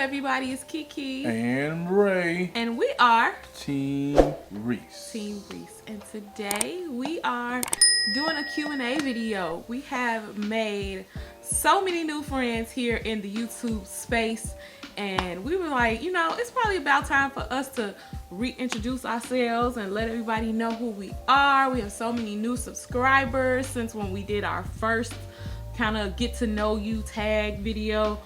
everybody? It's Kiki. And Ray. And we are Team Reese. Team Reese. And today we are doing a Q&A video. We have made so many new friends here in the YouTube space. And we were like, you know, it's probably about time for us to reintroduce ourselves and let everybody know who we are. We have so many new subscribers since when we did our first kind of get to know you tag video.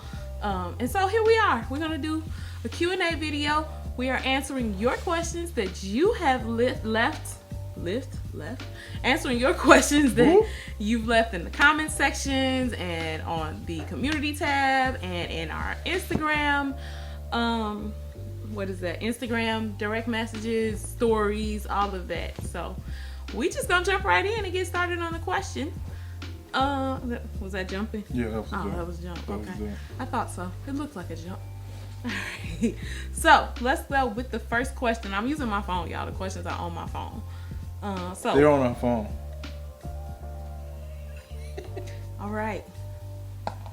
And so here we are. We're going to do a Q&A video. We are answering your questions that you have answering your questions that you've left in the comment sections and on the community tab and in our Instagram. What is that? Instagram direct messages, stories, all of that. So we just gonna jump right in and get started on the question. Was that jumping? Yeah, that was a jump. That was a jump. That was Okay. a jump. I thought so. It looked like a jump. Alright. So let's go with the first question. I'm using my phone, y'all. The questions are on my phone. They're on our phone. All right.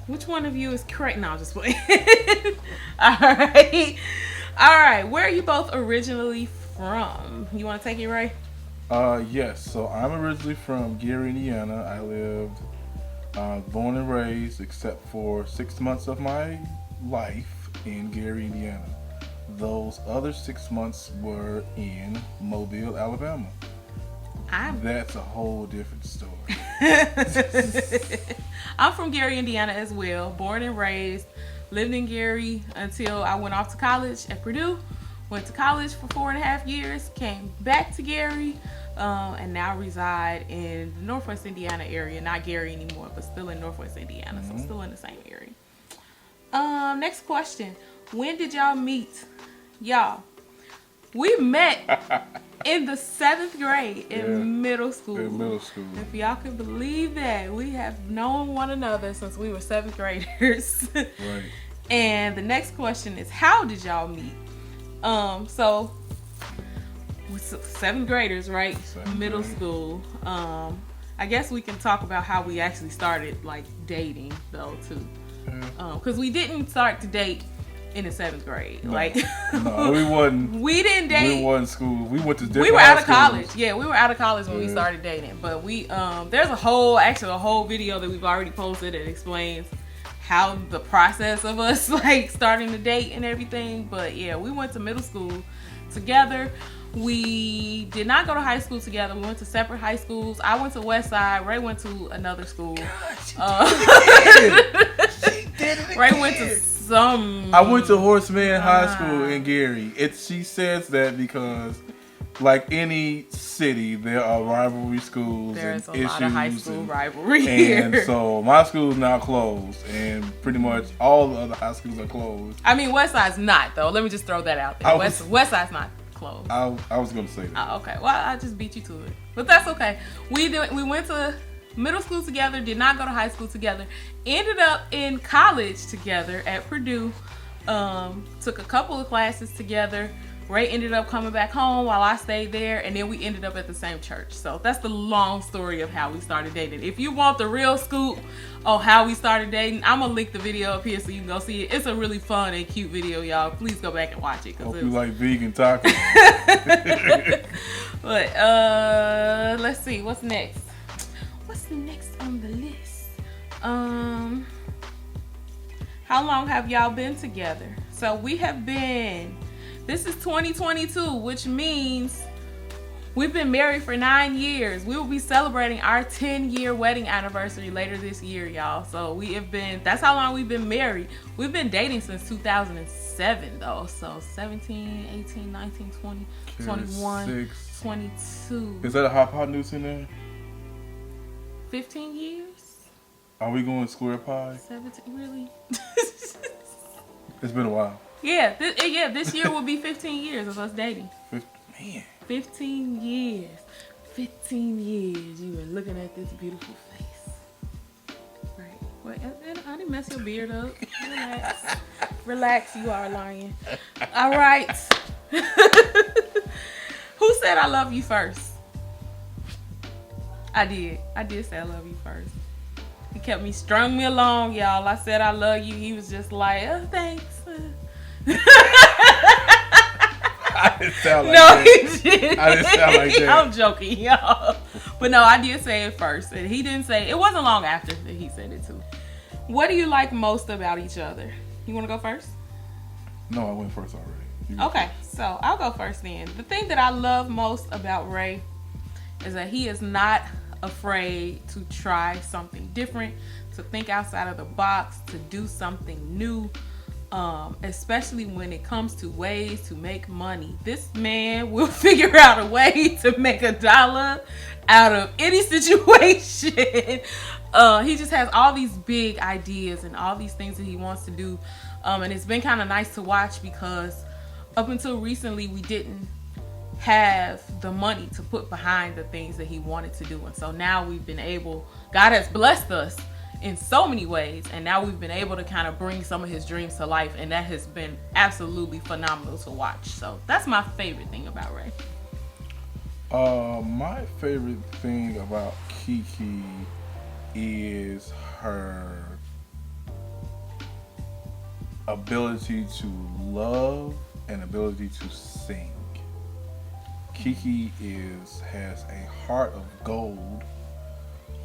Which one of you is correct? No, I'm just playing. All right. All right. Where are you both originally from? You want to take it, Ray? Yes. So I'm originally from Gary, Indiana. I lived, born and raised, except for 6 months of my life in Gary, Indiana. Those other 6 months were in Mobile, Alabama. That's a whole different story. I'm from Gary, Indiana as well. Born and raised. Lived in Gary until I went off to college at Purdue. Went to college for 4.5 years. Came back to Gary. And now reside in the Northwest Indiana area. Not Gary anymore, but still in Northwest Indiana. So still in the same area. Next question. When did y'all meet? Y'all, we met in the 7th grade in middle school. In middle school. If y'all can believe that, we have known one another since we were 7th graders. Right. And the next question is, how did y'all meet? So we're 7th graders, right? Middle school. I guess we can talk about how we actually started like dating though too. Because we didn't start to date in the 7th grade. No. Like No, we wasn't. We didn't date. We wasn't school. We went to different. We were out of schools. college. Yeah, we were out of college when we started dating. But we there's a whole video that we've already posted that explains how the process of us like starting to date and everything. But yeah, we went to middle school together. We did not go to high school together. We went to separate high schools. I went to West Side. Ray went to another school. She did it Ray went to some. I went to Horseman High School in Gary. She says that because, like any city, there are rivalry schools. There's and a lot of high school and, rivalry here. And so my school is now closed, and pretty much all the other high schools are closed. I mean, West Side's not though. Let me just throw that out there. West Side's not closed. I was gonna say that. Oh, okay. Well, I just beat you to it, but that's okay. We went to middle school together. Did not go to high school together. Ended up in college together at Purdue. Took a couple of classes together. Ray ended up coming back home while I stayed there, and then we ended up at the same church. So that's the long story of how we started dating. If you want the real scoop on how we started dating, I'm gonna link the video up here so you can go see it. It's a really fun and cute video, y'all. Please go back and watch it. Hope you like vegan tacos. But let's see, what's next? What's next on the list? How long have y'all been together? So we have been. This is 2022, which means we've been married for 9 years. We will be celebrating our 10-year wedding anniversary later this year, y'all. So that's how long we've been married. We've been dating since 2007, though. So 17, 18, 19, 20, 21, 22. Is that a hypotenuse in there? 15 years? Are we going square pi? 17, really? It's been a while. Yeah, this year will be 15 years of us dating. Man. 15 years. 15 years you've been looking at this beautiful face. Right. Wait, I didn't mess your beard up. Relax. Relax, you are lying. All right. Who said I love you first? I did. I did say I love you first. He kept me, strung me along, y'all. I said I love you. He was just like, oh, thanks. I didn't sound like No, that. he didn't. I didn't sound like that. I'm joking, y'all. But no, I did say it first. And he didn't say it. Wasn't long after that he said it too. What do you like most about each other? You want to go first? No, I went first already. Okay, so I'll go first then. The thing that I love most about Ray is that he is not afraid to try something different, to think outside of the box, to do something new, especially when it comes to ways to make money. This man will figure out a way to make $1 out of any situation. He just has all these big ideas and all these things that he wants to do. And it's been kind of nice to watch because up until recently, we didn't have the money to put behind the things that he wanted to do. And so now we've been able, God has blessed us in so many ways. And now we've been able to kind of bring some of his dreams to life. And that has been absolutely phenomenal to watch. So that's my favorite thing about Ray. My favorite thing about Kiki is her ability to love and ability to sing. Kiki has a heart of gold,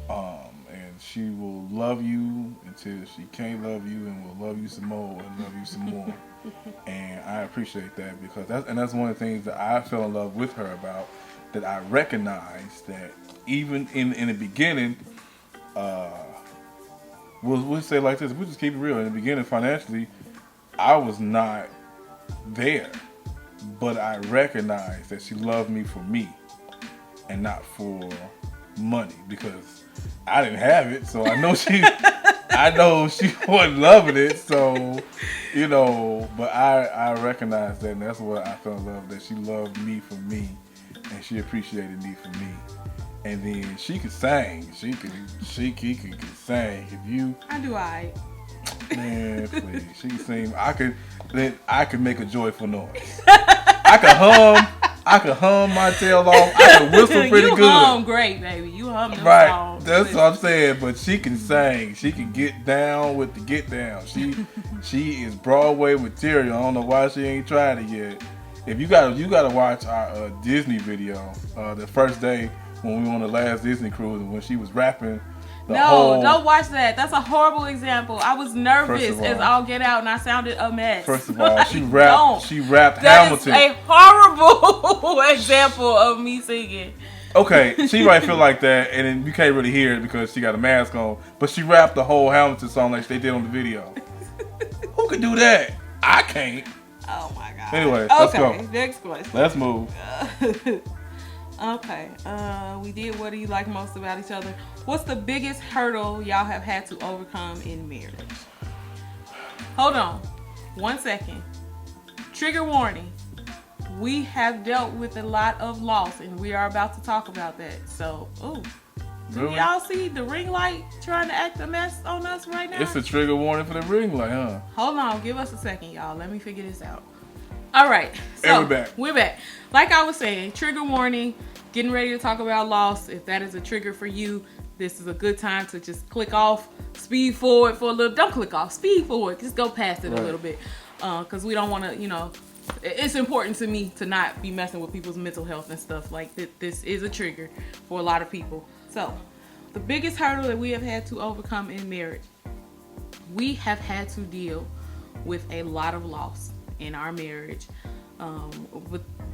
and she will love you until she can't love you, and will love you some more and love you some more. And I appreciate that because that's one of the things that I fell in love with her about. That I recognize that even in the beginning, we'll say it like this. We'll just keep it real. In the beginning, financially, I was not there, but I recognized that she loved me for me and not for money because I didn't have it. So I know she wasn't loving it. So, but I recognized that, and that's what I fell in love, that she loved me for me and she appreciated me for me. And then she could sing. She could sing. If you, I do. Man, please. She can sing. I could make a joyful noise. I could hum my tail off. I could whistle pretty good. You hum great, baby. You hum them right. songs. That's what I'm saying. But she can sing. She can get down with the get down. She is Broadway material. I don't know why she ain't tried it yet. If you gotta watch our Disney video, the first day when we were on the last Disney cruise when she was rapping. Don't watch that. That's a horrible example. I was nervous as all get out, and I sounded a mess. First of all, she rapped that Hamilton. That is a horrible example of me singing. Okay, she might feel like that, and then you can't really hear it because she got a mask on. But she rapped the whole Hamilton song like they did on the video. Who could do that? I can't. Oh my god. Anyway, let's go. Next question. Let's move. Okay. We did what do you like most about each other? What's the biggest hurdle y'all have had to overcome in marriage? Hold on. 1 second. Trigger warning. We have dealt with a lot of loss and we are about to talk about that. So, do y'all see the ring light trying to act a mess on us right now? It's a trigger warning for the ring light, huh? Hold on. Give us a second, y'all. Let me figure this out. All right. So, and we're back. We're back. Like I was saying, trigger warning. Getting ready to talk about loss. If that is a trigger for you, this is a good time to just click off, speed forward for a little. Don't click off, speed forward. Just go past it a little bit. Because we don't want to, it's important to me to not be messing with people's mental health and stuff. Like, this is a trigger for a lot of people. So, the biggest hurdle that we have had to overcome in marriage, we have had to deal with a lot of loss in our marriage.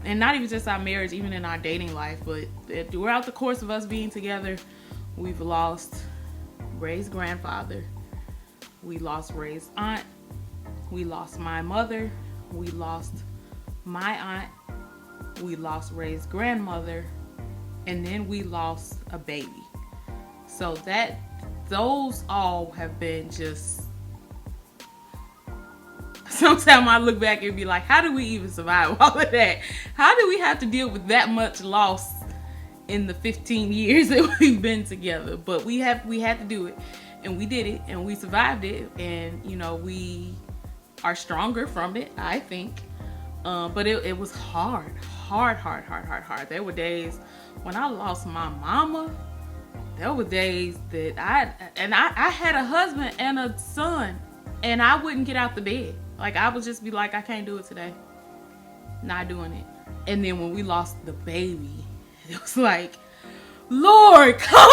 And not even just our marriage, even in our dating life, but throughout the course of us being together, we've lost Ray's grandfather, we lost Ray's aunt, we lost my mother, we lost my aunt, we lost Ray's grandmother, and then we lost a baby. So those all have been just, sometimes I look back and be like, how do we even survive all of that? How do we have to deal with that much loss in the 15 years that we've been together? But we had to do it, and we did it, and we survived it, and we are stronger from it, I think. But it was hard. There were days when I lost my mama. There were days that I had a husband and a son, and I wouldn't get out the bed. Like, I would just be like, I can't do it today. Not doing it. And then when we lost the baby, it was like, Lord, come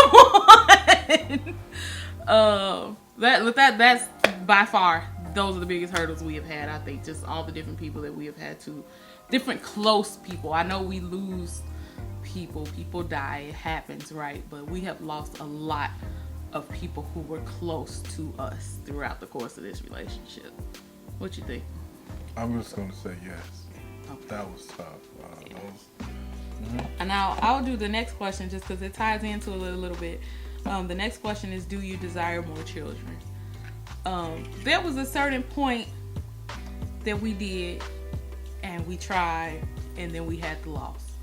on. That's by far, those are the biggest hurdles we have had. I think just all the different people that we have had to, different close people. I know we lose people die, it happens, right? But we have lost a lot of people who were close to us throughout the course of this relationship. What you think? I'm just gonna say yes. Okay. That was tough. And now I'll do the next question just because it ties into it a little bit. The next question is, do you desire more children? There was a certain point that we did and we tried and then we had the loss.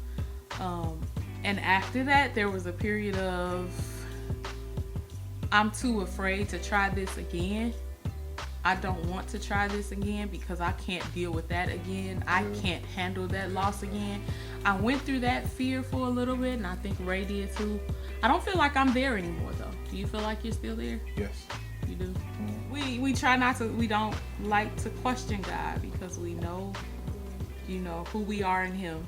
And after that, there was a period of, I'm too afraid to try this again. I don't want to try this again because I can't deal with that again. I can't handle that loss again. I went through that fear for a little bit, and I think Ray did too. I don't feel like I'm there anymore though. Do you feel like you're still there? Yes. You do? We try not to, we don't like to question God because we know, who we are in Him.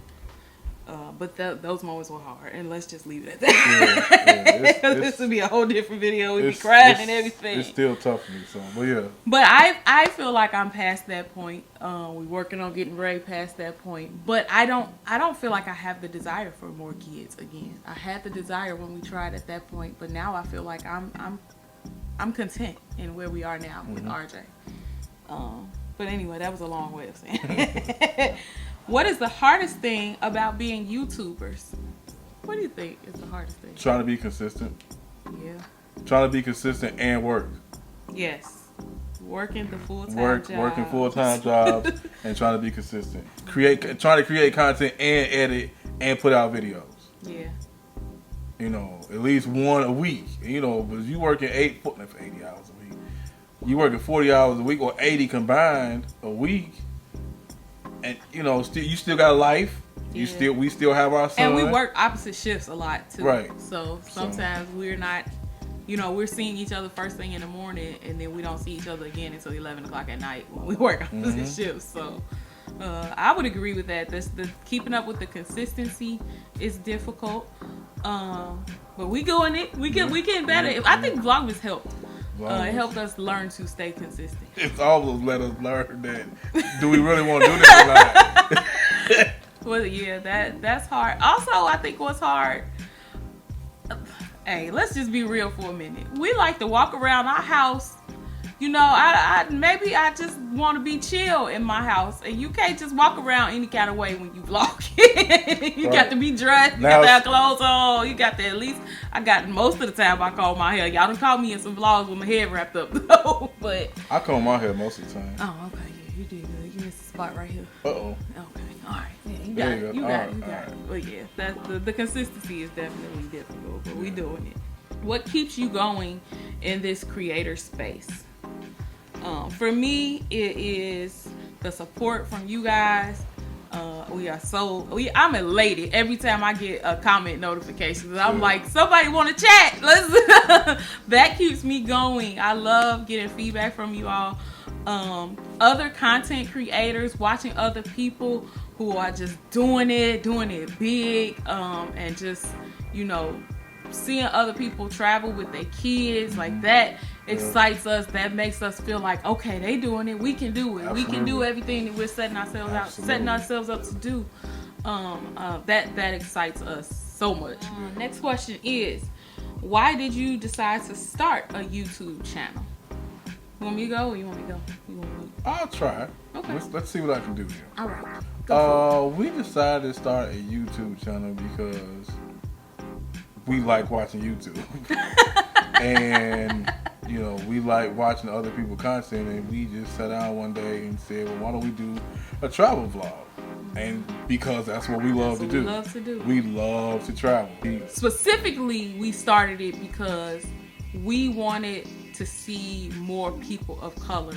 But those moments were hard, and let's just leave it at that. This would be a whole different video. We'd be crying and everything. It's still tough for me, so but yeah. But I feel like I'm past that point. We're working on getting Ray past that point. But I don't feel like I have the desire for more kids again. I had the desire when we tried at that point, but now I feel like I'm content in where we are now with RJ. But anyway, that was a long way of saying it. What is the hardest thing about being YouTubers? What do you think is the hardest thing? Trying to be consistent. Yeah. Trying to be consistent and work. Yes. Working the full-time job. Working full-time jobs and trying to be consistent. Trying to create content and edit and put out videos. Yeah. At least one a week. But you working 80 hours a week. You working 40 hours a week or 80 combined a week. And you still got a life. Yeah. We still have our son. And we work opposite shifts a lot too. Right. So sometimes we're not, we're seeing each other first thing in the morning, and then we don't see each other again until 11 o'clock at night when we work opposite shifts. So I would agree with that. The keeping up with the consistency is difficult. But we doing it. We getting better. I think Vlogmas helped. It helped us learn to stay consistent. It's almost let us learn that. Do we really want to do this or not? Well, yeah, that's hard. Also, I think what's hard. Hey, let's just be real for a minute. We like to walk around our house. Maybe I just want to be chill in my house, and you can't just walk around any kind of way when you vlog. You got to be dressed. You got to have clothes on. You got to at least. I got most of the time I comb my hair. Y'all done caught me in some vlogs with my head wrapped up though. But I comb my hair most of the time. Oh, okay, yeah, you did good. You missed a spot right here. Okay, all right, yeah, you got it. But yeah, the consistency is definitely difficult, but we doing it. What keeps you going in this creator space? For me, it is the support from you guys. I'm elated every time I get a comment notification. I'm like, somebody want to chat. That keeps me going. I love getting feedback from you all. Other content creators, watching other people who are just doing it big, and just, seeing other people travel with their kids, like that excites us. That makes us feel like, okay, they doing it, we can do it. Absolutely. We can do everything that we're setting ourselves up to do. That excites us so much. Next question is, why did you decide to start a YouTube channel? You want me to go or you want me to go? I'll try. Okay. Let's see what I can do here. All right. We decided to start a YouTube channel because we like watching YouTube. And, we like watching other people's content, and we just sat down one day and said, well, why don't we do a travel vlog? And because that's what we love to do. We love to travel. Specifically, we started it because we wanted to see more people of color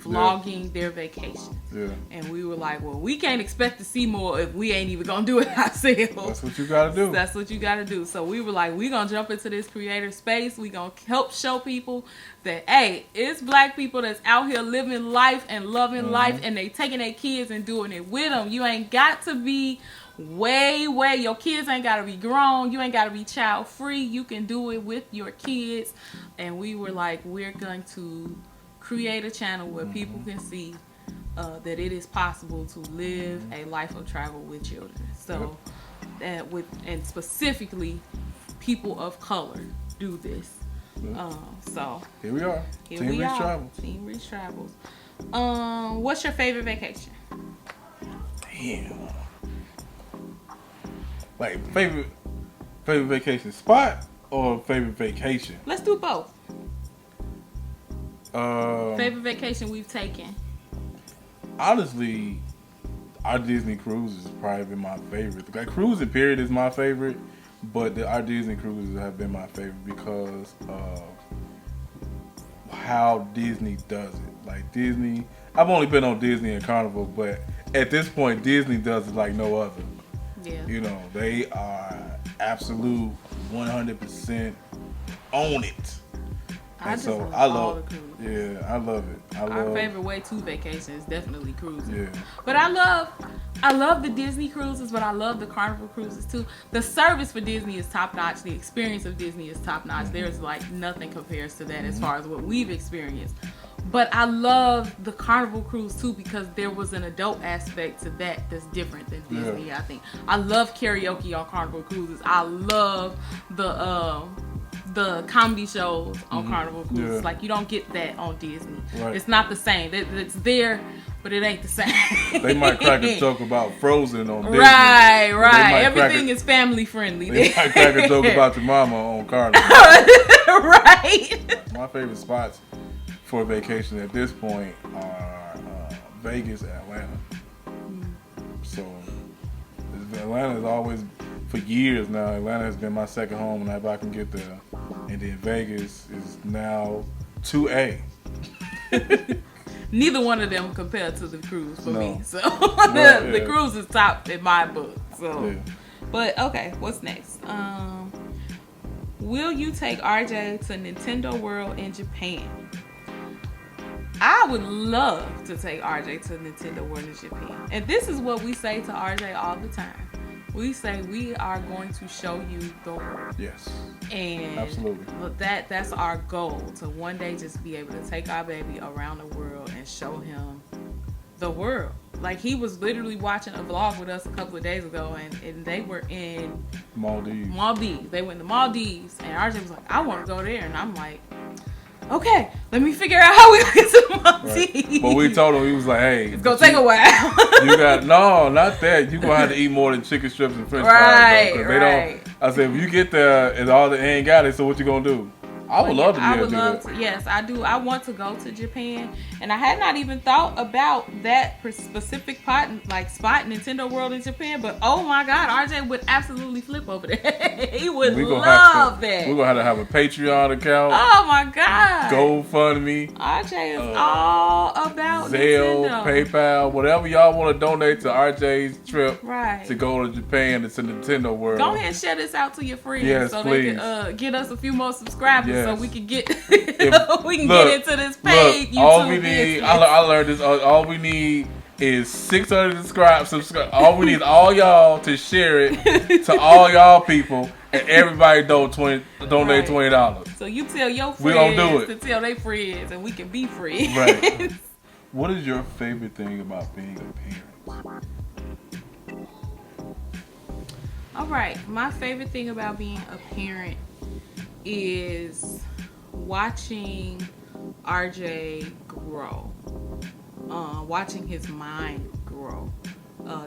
vlogging their vacations. Yeah. And we were like, well, we can't expect to see more if we ain't even gonna do it ourselves. That's what you gotta do. That's what you gotta do. So we were like, we gonna jump into this creator space. We gonna help show people that, hey, it's black people that's out here living life and loving life, and they taking their kids and doing it with them. You ain't got to be your kids ain't gotta be grown. You ain't gotta be child free. You can do it with your kids. And we were like, we're going to create a channel where people can see that it is possible to live a life of travel with children. So and specifically people of color do this. So here we are. Here Team we Reese are. Travels. Team Reese Travels. What's your favorite vacation? Damn. Like favorite vacation spot or favorite vacation? Let's do both. Favorite vacation we've taken. Honestly, our Disney cruises has probably been my favorite. Like cruising period is my favorite, but our Disney cruises have been my favorite because of how Disney does it. Like Disney, I've only been on Disney and Carnival, but at this point, Disney does it like no other. Yeah. You know, they are absolute 100% on it. I And just so love I all love the cruises. Yeah, I love it. Our favorite way to vacation is definitely cruising. Yeah. But I love the Disney cruises, but I love the Carnival cruises too. The service for Disney is top notch. The experience of Disney is top notch. There's like nothing compares to that as far as what we've experienced. But I love the Carnival cruise too because there was an adult aspect to that that's different than Disney. Yeah. I think I love karaoke on Carnival cruises. I love the comedy shows on Carnival cruises. Yeah. Like you don't get that on Disney. Right. It's not the same. It's there, but it ain't the same. They might crack a joke about Frozen on Disney. Right. Everything is family friendly. They might crack a joke about your mama on Carnival. Right. My favorite spots for vacation at this point are Vegas and Atlanta. So Atlanta is always, for years now, Atlanta has been my second home whenever I can get there. And then Vegas is now 2A. Neither one of them compared to the cruise for me. So Well, the cruise is top in my book. So, Yeah. but okay, what's next? Will you take RJ to Nintendo World in Japan? I would love to take RJ to Nintendo World in Japan. And this is what we say to RJ all the time. We say we are going to show you the world. Yes. And Absolutely. that's our goal, to one day just be able to take our baby around the world and show him the world. Like he was literally watching a vlog with us a couple of days ago and they were in Maldives. They went to Maldives and RJ was like, I want to go there. And I'm like, okay, let me figure out how we get to Maldives. Right. But we told him, he was like, hey, it's gonna take a while. You got not that. You're gonna have to eat more than chicken strips and French fries. Though, they don't. I said, if you get there and all they ain't got it, so what you gonna do? I would love to be able to do that. Yes, I do. I want to go to Japan, and I had not even thought about that specific spot, Nintendo World in Japan. But oh my God, RJ would absolutely flip over there. He would love that. We're gonna have a Patreon account. Oh my God. GoFundMe. RJ is all about Zelle, Nintendo. PayPal, whatever y'all want to donate to RJ's trip Right. to go to Japan. It's a Nintendo World. Go ahead and share this out to your friends, Yes, so please. they can get us a few more subscribers, Yes. so we can get Look, get into this paid YouTube all we need, business. I learned this. All we need is 600 subscribe. All we need is all y'all to share it to all y'all people, and everybody donate $20. So you tell your We gonna do friends it. to tell their friends, and we can be friends. Right. What is your favorite thing about being a parent? All right. My favorite thing about being a parent is watching RJ grow, watching his mind grow,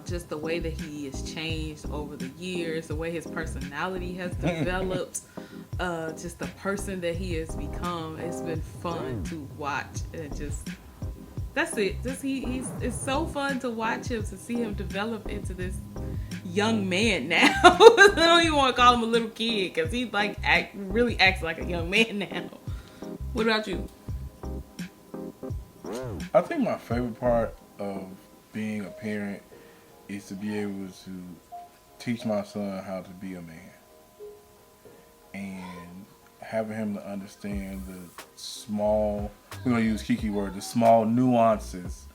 just the way that he has changed over the years, the way his personality has developed, just the person that he has become. It's been fun to watch, and just that's it. Just it's so fun to watch him, to see him develop into this young man now. I don't even want to call him a little kid because he really acts like a young man now. What about you? I think my favorite part of being a parent is to be able to teach my son how to be a man. And having him to understand the small, we're going to use Kiki word, the small nuances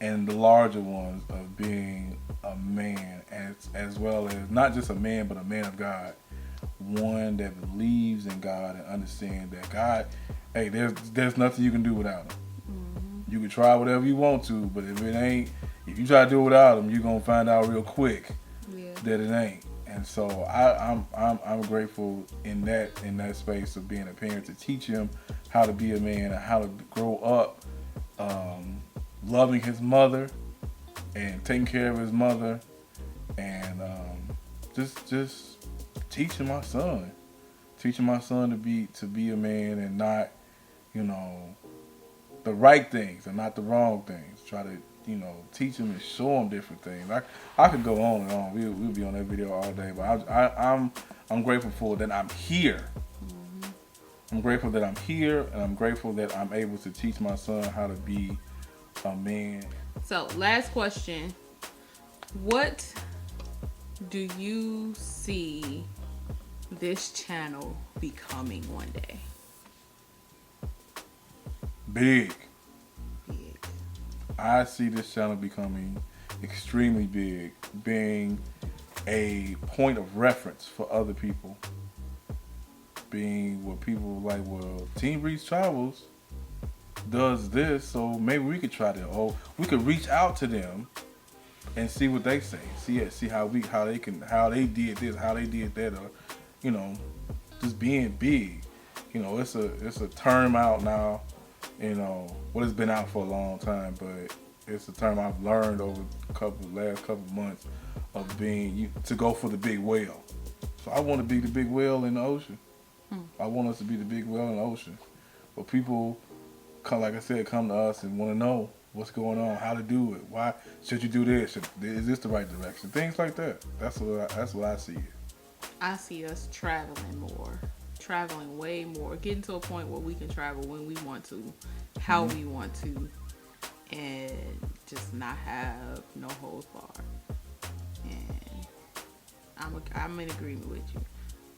and the larger ones of being a man, as well as not just a man, but a man of God. One that believes in God and understands that God, hey, there's nothing you can do without him. Mm-hmm. You can try whatever you want to, but if you try to do it without him, you're gonna find out real quick that it ain't. And so I'm grateful in that space of being a parent to teach him how to be a man and how to grow up, loving his mother and taking care of his mother, and just teaching my son to be a man and not, the right things and not the wrong things. Try to, teach him and show him different things. I could go on and on. We'll be on that video all day, but I'm grateful for that I'm here. Mm-hmm. I'm grateful that I'm here, and I'm grateful that I'm able to teach my son how to be a man. So, last question. What do you see this channel becoming one day? Big. I see this channel becoming extremely big, being a point of reference for other people. Being what people like, well, Team Reese Travels does this, so maybe we could try that. Or we could reach out to them and see what they say. See how they did this, how they did that, or just being big. It's a term out now. It's been out for a long time, but it's a term I've learned over last couple months of being to go for the big whale. So I want to be the big whale in the ocean. I want us to be the big whale in the ocean. But people come to us and want to know what's going on, how to do it, why should you do this, is this the right direction, things like that. That's what I see. I see us traveling way more, getting to a point where we can travel when we want to, how we want to, and just not have no holds barred. And I'm in agreement with you.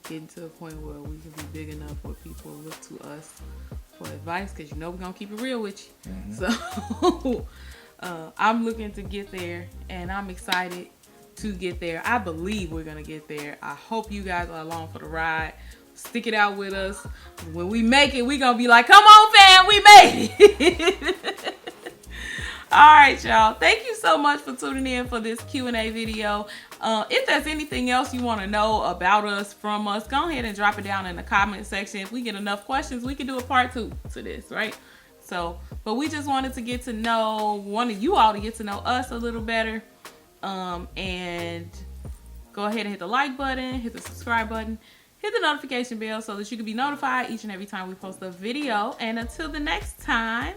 Getting to a point where we can be big enough where people look to us for advice, because we're gonna keep it real with you. Mm-hmm. So I'm looking to get there, and I'm excited to get there. I believe we're gonna get there. I hope you guys are along for the ride. Stick it out with us. When we make it, we're gonna be like, come on, fam, we made it. All right, y'all. Thank you so much for tuning in for this Q&A video. If there's anything else you want to know about us, from us, go ahead and drop it down in the comment section. If we get enough questions, we can do a part 2 to this, right? So, but we just wanted to get to know, wanted you all to get to know us a little better. And go ahead and hit the like button, hit the subscribe button, hit the notification bell so that you can be notified each and every time we post a video. And until the next time,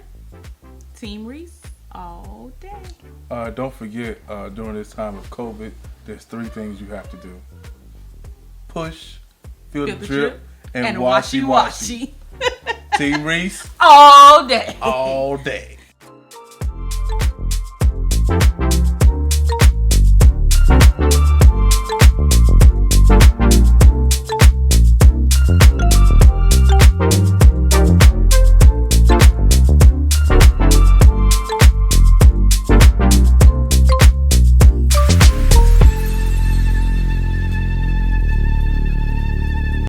Team Reese all day. Don't forget, during this time of COVID, there's 3 things you have to do. Push, feel the drip, and washy. washy. Team Reese all day. All day.